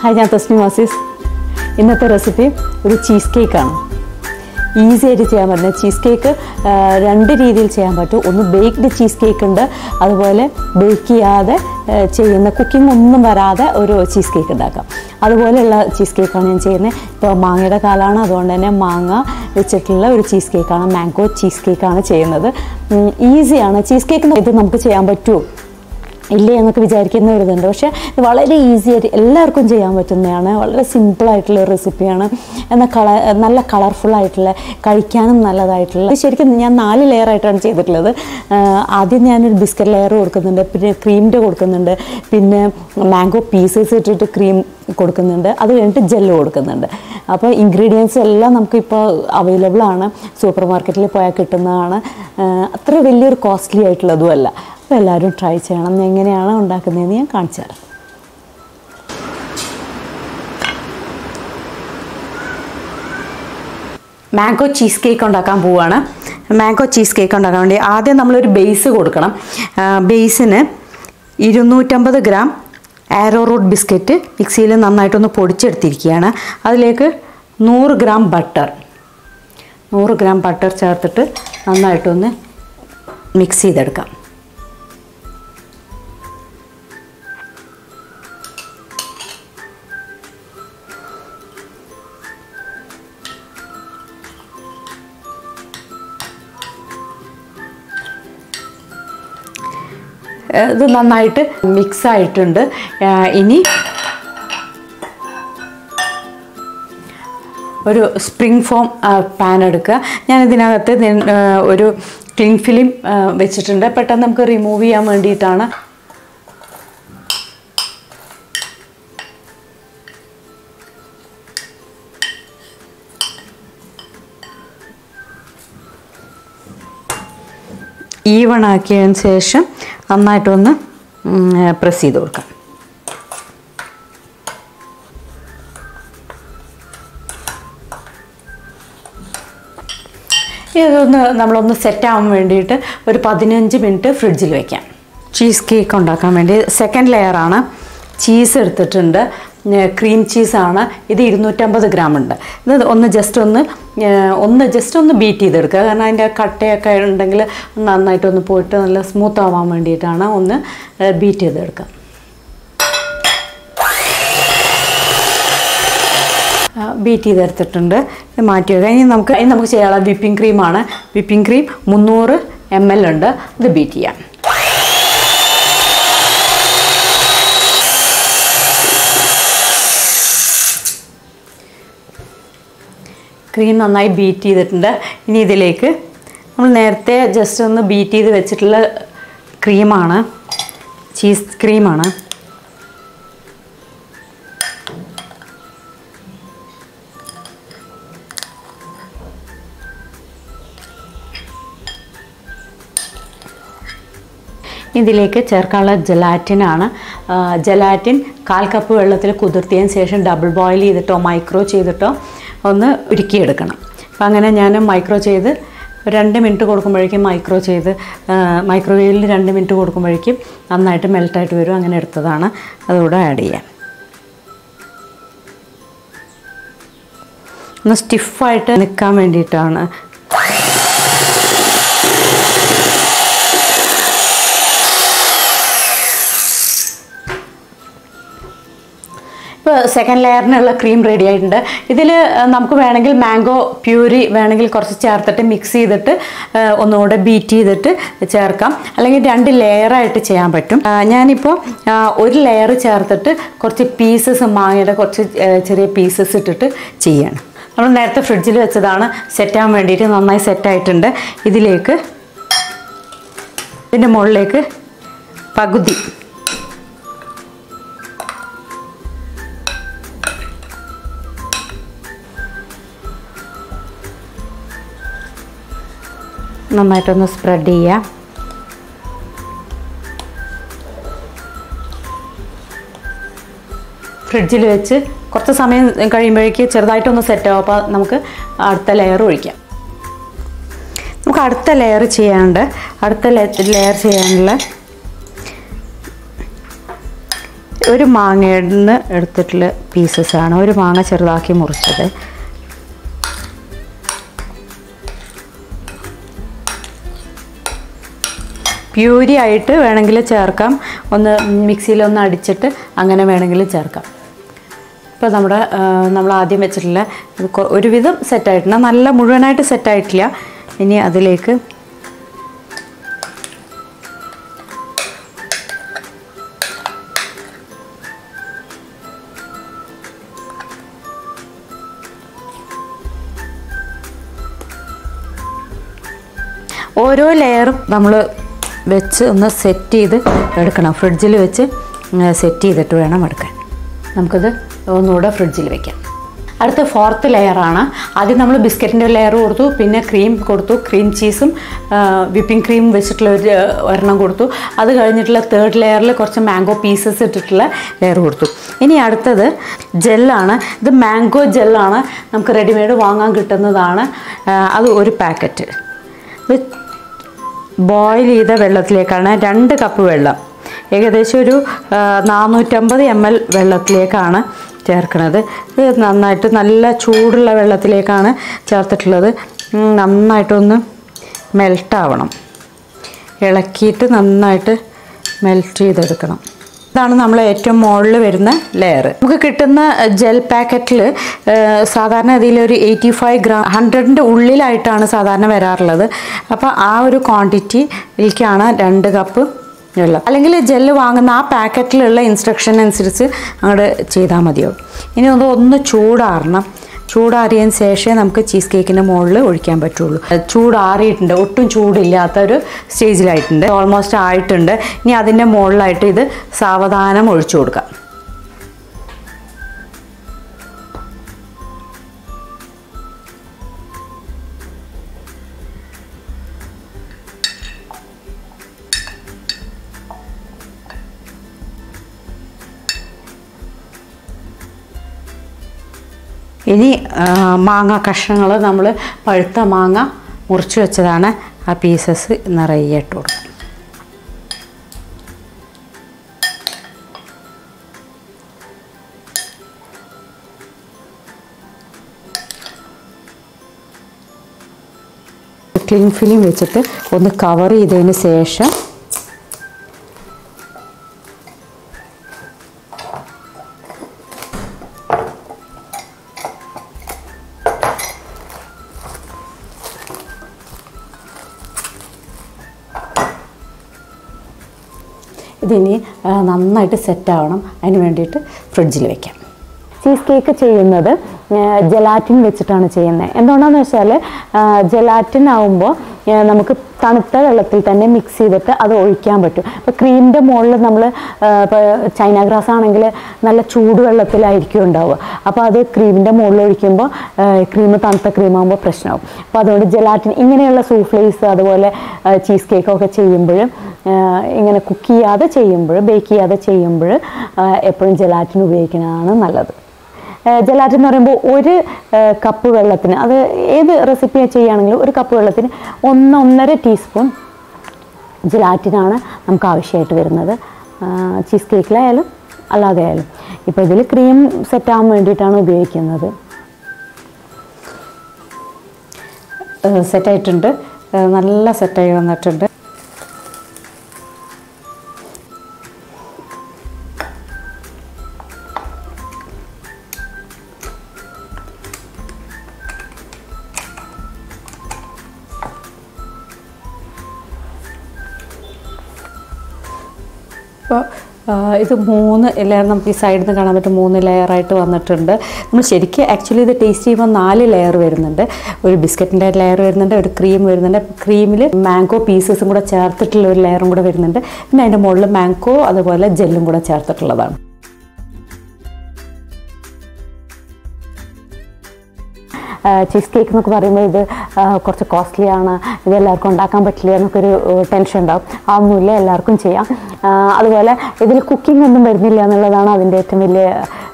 Hi, ഞാൻ Thesnim'S. ഇന്നത്തെ recipe ഒരു ചീസ് കേക്കാണ്. ഈസി ആയിട്ട് ചെയ്യാൻ പറ്റുന്ന ചീസ് കേക്ക് രണ്ട് രീതിയിൽ ചെയ്യാൻ പറ്റും. ഒന്ന് ബേക്ക്ഡ് ചീസ് കേക്ക് ഉണ്ട്, അതുപോലെ ബേക്ക് ചെയ്യാതെ ചെയ്യുന്ന കുക്കിംഗ് ഒന്നും വരാതെ ഒരു ചീസ് കേക്ക് ഉണ്ടാക്കാം. അതുപോലെയുള്ള ചീസ് കേക്കാണ് ഞാൻ ചെയ്യുന്നത്. ഇപ്പോൾ മാങ്ങയുടെ കാലമാണ്, അതുകൊണ്ട് തന്നെ മാങ്ങ വെച്ചിട്ടുള്ള ഒരു ചീസ് കേക്കാണ്, മാംഗോ ചീസ് കേക്കാണ് ചെയ്യുന്നത്. ഈസിയാണ്. ചീസ് കേക്ക് ഇത് നമുക്ക് ചെയ്യാൻ പറ്റുമോ ഇല്ലേ എന്നൊക്കെ വിചാരിക്കുന്ന ഒരു ഇതുണ്ട്. പക്ഷേ ഇത് വളരെ ഈസി ആയിട്ട് എല്ലാവർക്കും ചെയ്യാൻ പറ്റുന്നതാണ്. വളരെ സിമ്പിളായിട്ടുള്ള റെസിപ്പിയാണ്. എന്നാൽ നല്ല കളർഫുള്ളായിട്ടുള്ള, കഴിക്കാനും നല്ലതായിട്ടുള്ള. ശരിക്കും ഞാൻ 4 ലെയറായിട്ടാണ് ചെയ്തിട്ടുള്ളത്. ആദ്യം ഞാനൊരു ബിസ്ക്കറ്റ് ലെയർ കൊടുക്കുന്നുണ്ട്, പിന്നെ ക്രീമിൻ്റെ കൊടുക്കുന്നുണ്ട്, പിന്നെ മാംഗോ പീസസ് ഇട്ടിട്ട് ക്രീം കൊടുക്കുന്നുണ്ട്, അത് കഴിഞ്ഞിട്ട് ജെല്ല് കൊടുക്കുന്നുണ്ട്. അപ്പോൾ ഇൻഗ്രീഡിയൻസ് എല്ലാം നമുക്കിപ്പോൾ അവൈലബിൾ ആണ്, സൂപ്പർ മാർക്കറ്റിൽ പോയാൽ കിട്ടുന്നതാണ്. അത്ര വലിയൊരു കോസ്റ്റ്ലി ആയിട്ടുള്ളതുമല്ല. അപ്പോൾ എല്ലാവരും ട്രൈ ചെയ്യണം. എങ്ങനെയാണ് ഉണ്ടാക്കുന്നതെന്ന് ഞാൻ കാണിച്ചു തരാം. മാംഗോ ചീസ് കേക്ക് ഉണ്ടാക്കാൻ പോവുകയാണ്. മാംഗോ ചീസ് കേക്ക് ഉണ്ടാക്കാൻ വേണ്ടി ആദ്യം നമ്മളൊരു ബേസ് കൊടുക്കണം. ബേസിന് 250 ഗ്രാം ആരോ റൂട്ട് ബിസ്ക്കറ്റ് മിക്സിയിൽ നന്നായിട്ടൊന്ന് പൊടിച്ചെടുത്തിരിക്കുകയാണ്. അതിലേക്ക് 100 ഗ്രാം ബട്ടർ ചേർത്തിട്ട് നന്നായിട്ടൊന്ന് മിക്സ് ചെയ്തെടുക്കാം. ഇത് നന്നായിട്ട് മിക്സ് ആയിട്ടുണ്ട്. ഇനി ഒരു സ്പ്രിംഗ് ഫോം പാൻ എടുക്കുക. ഞാനിതിനകത്ത് ഒരു ക്ലിംഗ് ഫിലിം വെച്ചിട്ടുണ്ട്. പെട്ടെന്ന് നമുക്ക് റിമൂവ് ചെയ്യാൻ വേണ്ടിയിട്ടാണ്. ഈവൺ ആക്കിയതിന് ശേഷം നന്നായിട്ടൊന്ന് പ്രസ് ചെയ്ത് കൊടുക്കാം. നമ്മളൊന്ന് സെറ്റാകാൻ വേണ്ടിയിട്ട് ഒരു 15 മിനിറ്റ് ഫ്രിഡ്ജിൽ വയ്ക്കാം. ചീസ് കേക്ക് ഉണ്ടാക്കാൻ വേണ്ടി സെക്കൻഡ് ലെയറാണ്. ചീസ് എടുത്തിട്ടുണ്ട്, ക്രീം ചീസാണ്. ഇത് 250 ഗ്രാം ഉണ്ട്. ഇത് ജസ്റ്റ് ഒന്ന് ബീറ്റ് ചെയ്തെടുക്കുക. കാരണം അതിൻ്റെ കട്ടയൊക്കെ ഉണ്ടെങ്കിൽ നന്നായിട്ടൊന്ന് പോയിട്ട് നല്ല സ്മൂത്ത് ആവാൻ വേണ്ടിയിട്ടാണ് ഒന്ന് ബീറ്റ് ചെയ്തെടുക്കുക. ബീറ്റ് ചെയ്തെടുത്തിട്ടുണ്ട്. മാറ്റി വെക്കുക. ഇനി നമുക്ക് ചെയ്യാനുള്ള വിപ്പിംഗ് ക്രീമാണ്. വിപ്പിംഗ് ക്രീം 300 ml ഉണ്ട്. ഇത് ബീറ്റ് ചെയ്യാം. ക്രീം നന്നായി ബീറ്റ് ചെയ്തിട്ടുണ്ട്. ഇനി ഇതിലേക്ക് നമ്മൾ നേരത്തെ ജസ്റ്റ് ഒന്ന് ബീറ്റ് ചെയ്ത് വെച്ചിട്ടുള്ള ക്രീമാണ്, ചീസ് ക്രീമാണ്. ഇതിലേക്ക് ചേർക്കാനുള്ള ജലാറ്റിനാണ്. ജലാറ്റിൻ 1/4 കപ്പ് വെള്ളത്തിൽ കുതിർത്തിയതിന് ശേഷം ഡബിൾ ബോയിൽ ചെയ്തിട്ടോ മൈക്രോ ചെയ്തിട്ടോ ഒന്ന് ഉരുക്കിയെടുക്കണം. അപ്പം അങ്ങനെ ഞാൻ മൈക്രോ ചെയ്ത് 2 മിനിറ്റ് കൊടുക്കുമ്പോഴേക്കും മൈക്രോവേവിൽ 2 മിനിറ്റ് കൊടുക്കുമ്പോഴേക്കും നന്നായിട്ട് മെൽട്ടായിട്ട് വരും. അങ്ങനെ എടുത്തതാണ്. അതുകൂടെ ആഡ് ചെയ്യാം. ഒന്ന് സ്റ്റിഫായിട്ട് നിൽക്കാൻ വേണ്ടിയിട്ടാണ്. ഇപ്പോൾ സെക്കൻഡ് ലെയറിനുള്ള ക്രീം റെഡി ആയിട്ടുണ്ട്. ഇതിൽ നമുക്ക് വേണമെങ്കിൽ മാംഗോ പ്യൂരി വേണമെങ്കിൽ കുറച്ച് ചേർത്തിട്ട് മിക്സ് ചെയ്തിട്ട് ഒന്നുകൂടെ ബീറ്റ് ചെയ്തിട്ട് ചേർക്കാം. അല്ലെങ്കിൽ 2 ലെയറായിട്ട് ചെയ്യാൻ പറ്റും. ഞാനിപ്പോൾ 1 ലെയർ ചേർത്തിട്ട് കുറച്ച് പീസസ്, മാങ്ങയുടെ കുറച്ച് ചെറിയ പീസസ് ഇട്ടിട്ട് ചെയ്യാണ്. നമ്മൾ നേരത്തെ ഫ്രിഡ്ജിൽ വെച്ചതാണ്. സെറ്റാൻ വേണ്ടിയിട്ട് നന്നായി സെറ്റായിട്ടുണ്ട്. ഇതിലേക്ക് ഇതിൻ്റെ മുകളിലേക്ക് പകുതി നന്നായിട്ടൊന്ന് സ്പ്രെഡ് ചെയ്യുക. ഫ്രിഡ്ജിൽ വെച്ച് കുറച്ച് സമയം കഴിയുമ്പോഴേക്ക് ചെറുതായിട്ടൊന്ന് സെറ്റാവും. അപ്പോൾ നമുക്ക് അടുത്ത ലെയർ ഒഴിക്കാം. നമുക്ക് അടുത്ത ലെയർ ചെയ്യാനുള്ള ഒരു മാങ്ങയിൽ നിന്ന് എടുത്തിട്ടുള്ള പീസസാണ്, ഒരു മാങ്ങ ചെറുതാക്കി മുറിച്ചത്. പ്യൂരി ആയിട്ട് വേണമെങ്കിൽ ചേർക്കാം, ഒന്ന് മിക്സിയിലൊന്ന് അടിച്ചിട്ട് അങ്ങനെ വേണമെങ്കിൽ ചേർക്കാം. ഇപ്പോൾ നമ്മൾ ആദ്യം വെച്ചിട്ടുള്ള ഒരുവിധം സെറ്റായിട്ടുണ്ട്, നല്ല മുഴുവനായിട്ട് സെറ്റായിട്ടില്ല. ഇനി അതിലേക്ക് ഓരോ ലെയറും നമ്മൾ വെച്ച് ഒന്ന് സെറ്റ് ചെയ്ത് എടുക്കണം. ഫ്രിഡ്ജിൽ വെച്ച് സെറ്റ് ചെയ്തിട്ട് വേണം എടുക്കാൻ. നമുക്കത് ഒന്നുകൂടെ ഫ്രിഡ്ജിൽ വെക്കാം. അടുത്ത 4th ലെയറാണ്. ആദ്യം നമ്മൾ ബിസ്ക്കറ്റിൻ്റെ ലെയർ കൊടുത്തു, പിന്നെ ക്രീം കൊടുത്തു, ക്രീം ചീസും വിപ്പിംഗ് ക്രീം വെച്ചിട്ടുള്ള ഒരെണ്ണം കൊടുത്തു. അത് കഴിഞ്ഞിട്ടുള്ള 3rd ലെയറിൽ കുറച്ച് മാംഗോ പീസസ് ഇട്ടിട്ടുള്ള ലെയർ കൊടുത്തു. ഇനി അടുത്തത് ജെല്ലാണ്. ഇത് മാംഗോ ജെല്ലാണ്, നമുക്ക് റെഡിമെയ്ഡ് വാങ്ങാൻ കിട്ടുന്നതാണ്. അത് ഒരു പാക്കറ്റ്. ഇത് ബോയിൽ ചെയ്ത വെള്ളത്തിലേക്കാണ്, 2 കപ്പ് വെള്ളം, ഏകദേശം ഒരു 450 ml വെള്ളത്തിലേക്കാണ് ചേർക്കുന്നത്. ഇത് നന്നായിട്ട് നല്ല ചൂടുള്ള വെള്ളത്തിലേക്കാണ് ചേർത്തിട്ടുള്ളത്. നന്നായിട്ടൊന്ന് മെൽട്ടാവണം, ഇളക്കിയിട്ട് നന്നായിട്ട് മെൽറ്റ് ചെയ്തെടുക്കണം. ഇതാണ് നമ്മൾ ഏറ്റവും മുകളിൽ വരുന്ന ലെയർ. നമുക്ക് കിട്ടുന്ന ജെൽ പാക്കറ്റിൽ സാധാരണ ഇതിലൊരു 85 ഗ്രാം 100ൻ്റെ ഉള്ളിലായിട്ടാണ് സാധാരണ വരാറുള്ളത്. അപ്പോൾ ആ ഒരു ക്വാണ്ടിറ്റിയിലേക്കാണ് 2 കപ്പ് വെള്ളം. അല്ലെങ്കിൽ ജെല്ല് വാങ്ങുന്ന ആ പാക്കറ്റിലുള്ള ഇൻസ്ട്രക്ഷൻ അനുസരിച്ച് അങ്ങോട്ട് ചെയ്താൽ മതിയാവും. ഇനി ഒന്ന് ചൂടാറണം. ചൂടാറിയതിന് ശേഷമേ നമുക്ക് ചീസ് കേക്കിൻ്റെ മുകളിൽ ഒഴിക്കാൻ പറ്റുള്ളൂ. ചൂടാറിയിട്ടുണ്ട്, ഒട്ടും ചൂടില്ലാത്തൊരു സ്റ്റേജിലായിട്ടുണ്ട്, ഓൾമോസ്റ്റ് ആയിട്ടുണ്ട്. ഇനി അതിൻ്റെ മുകളിലായിട്ട് ഇത് സാവധാനം ഒഴിച്ചു കൊടുക്കാം. ഇനി മാങ്ങ കഷ്ണങ്ങൾ, നമ്മൾ പഴുത്ത മാങ്ങ മുറിച്ച് വെച്ചതാണ്, ആ പീസസ് നിറയെ ഇട്ട് കൊടുക്കും. ക്ലിംഗ് ഫിലിം വെച്ചിട്ട് ഒന്ന് കവർ ചെയ്തതിന് ശേഷം ഇതിനി നന്നായിട്ട് സെറ്റാവണം. അതിന് വേണ്ടിയിട്ട് ഫ്രിഡ്ജിൽ വയ്ക്കാം. ചീസ് കേക്ക് ചെയ്യുന്നത് ജെലാറ്റിൻ വെച്ചിട്ടാണ് ചെയ്യുന്നത്. എന്തുകൊണ്ടാണെന്ന് വെച്ചാൽ ജെലാറ്റിൻ ആവുമ്പോൾ നമുക്ക് തണുത്ത വെള്ളത്തിൽ തന്നെ മിക്സ് ചെയ്തിട്ട് അത് ഒഴിക്കാൻ പറ്റും. ഇപ്പോൾ ക്രീമിൻ്റെ മുകളിൽ നമ്മൾ ഇപ്പോൾ ചൈന ഗ്രാസ് ആണെങ്കിൽ നല്ല ചൂടുവെള്ളത്തിലായിരിക്കും ഉണ്ടാവുക. അപ്പോൾ അത് ക്രീമിൻ്റെ മുകളിൽ ഒഴിക്കുമ്പോൾ ക്രീം തണുത്ത ക്രീമാകുമ്പോൾ പ്രശ്നമാവും. അപ്പോൾ അതുകൊണ്ട് ജെലാറ്റിൻ ഇങ്ങനെയുള്ള സൂഫ്ലേസ് അതുപോലെ ചീസ് കേക്കൊക്കെ ചെയ്യുമ്പോൾ ഇങ്ങനെ കുക്ക് ചെയ്യാതെ ചെയ്യുമ്പോൾ, ബേക്ക് ചെയ്യാതെ ചെയ്യുമ്പോൾ എപ്പോഴും ജെലാറ്റിൻ ഉപയോഗിക്കുന്നതാണ് നല്ലത്. ജെലാറ്റിൻ എന്ന് പറയുമ്പോൾ 1 കപ്പ് വെള്ളത്തിന്, അത് ഏത് റെസിപ്പി ചെയ്യുകയാണെങ്കിലും 1 കപ്പ് വെള്ളത്തിന് 1-1.5 ടീസ്പൂൺ ജെലാറ്റിനാണ് നമുക്ക് ആവശ്യമായിട്ട് വരുന്നത്. ചീസ് കേക്കിലായാലും അല്ലാതെ ആയാലും. ഇപ്പോൾ ഇതിൽ ക്രീം സെറ്റാകാൻ വേണ്ടിയിട്ടാണ് ഉപയോഗിക്കുന്നത്. സെറ്റായിട്ടുണ്ട്, നല്ല സെറ്റായി വന്നിട്ടുണ്ട്. അപ്പോൾ ഇത് 3 ലെയർ നമുക്ക് ഈ സൈഡിൽ നിന്ന് കാണാൻ പറ്റും. 3 ലെയറായിട്ട് വന്നിട്ടുണ്ട്. നമ്മൾ ശരിക്കും ആക്ച്വലി ഇത് ടേസ്റ്റ് ചെയ്യുമ്പോൾ 4 ലെയർ വരുന്നുണ്ട്. ഒരു ബിസ്ക്കറ്റിൻ്റെ ലെയർ വരുന്നുണ്ട്, ഒരു ക്രീം വരുന്നുണ്ട്, ക്രീമിൽ മാംഗോ പീസസും കൂടെ ചേർത്തിട്ടുള്ള ഒരു ലെയറും കൂടെ വരുന്നുണ്ട്. പിന്നെ അതിൻ്റെ മുകളിൽ മാംഗോ അതുപോലെ ജെല്ലും കൂടെ ചേർത്തിട്ടുള്ളതാണ്. ചീസ് കേക്ക് എന്നൊക്കെ പറയുമ്പോൾ ഇത് കുറച്ച് കോസ്റ്റ്ലിയാണ്, ഇത് എല്ലാവർക്കും ഉണ്ടാക്കാൻ പറ്റില്ല എന്നൊക്കെ ഒരു ടെൻഷൻ ഉണ്ടാവും. അതൊന്നുമില്ല, എല്ലാവർക്കും ചെയ്യാം. അതുപോലെ ഇതിൽ കുക്കിംഗ് ഒന്നും വരുന്നില്ല എന്നുള്ളതാണ് അതിൻ്റെ ഏറ്റവും വലിയ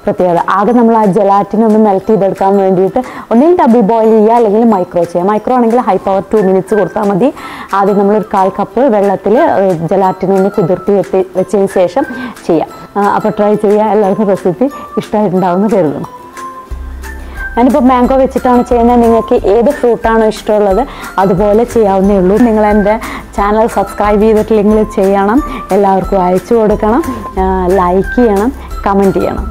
പ്രത്യേകത. ആകെ നമ്മൾ ആ ജെലാറ്റിനൊന്ന് മെൽറ്റ് ചെയ്തെടുക്കാൻ വേണ്ടിയിട്ട് ഒന്നെങ്കിൽ ഡബിൾ ബോയിൽ ചെയ്യുക, അല്ലെങ്കിൽ മൈക്രോ ചെയ്യാം. മൈക്രോ ആണെങ്കിൽ ഹൈ പവർ 2 മിനിറ്റ്സ് കൊടുത്താൽ മതി. ആദ്യം നമ്മളൊരു 1/4 കപ്പ് വെള്ളത്തിൽ ജെലാറ്റിനൊന്ന് കുതിർത്തി വെച്ചതിന് ശേഷം ചെയ്യാം. അപ്പോൾ ട്രൈ ചെയ്യുക. എല്ലാവർക്കും റെസിപ്പി ഇഷ്ടമായിട്ടുണ്ടാവുമെന്ന് കരുതുന്നു. ഞാനിപ്പോൾ മാംഗോ വെച്ചിട്ടാണ് ചെയ്യുന്നത്. നിങ്ങൾക്ക് ഏത് ഫ്രൂട്ടാണോ ഇഷ്ടമുള്ളത് അതുപോലെ ചെയ്യാവുന്നേ ഉള്ളൂ. നിങ്ങൾ എൻ്റെ ചാനൽ സബ്സ്ക്രൈബ് ചെയ്തിട്ടില്ലെങ്കിൽ ചെയ്യണം, എല്ലാവർക്കും അയച്ചു കൊടുക്കണം, ലൈക്ക് ചെയ്യണം, കമൻറ്റ് ചെയ്യണം.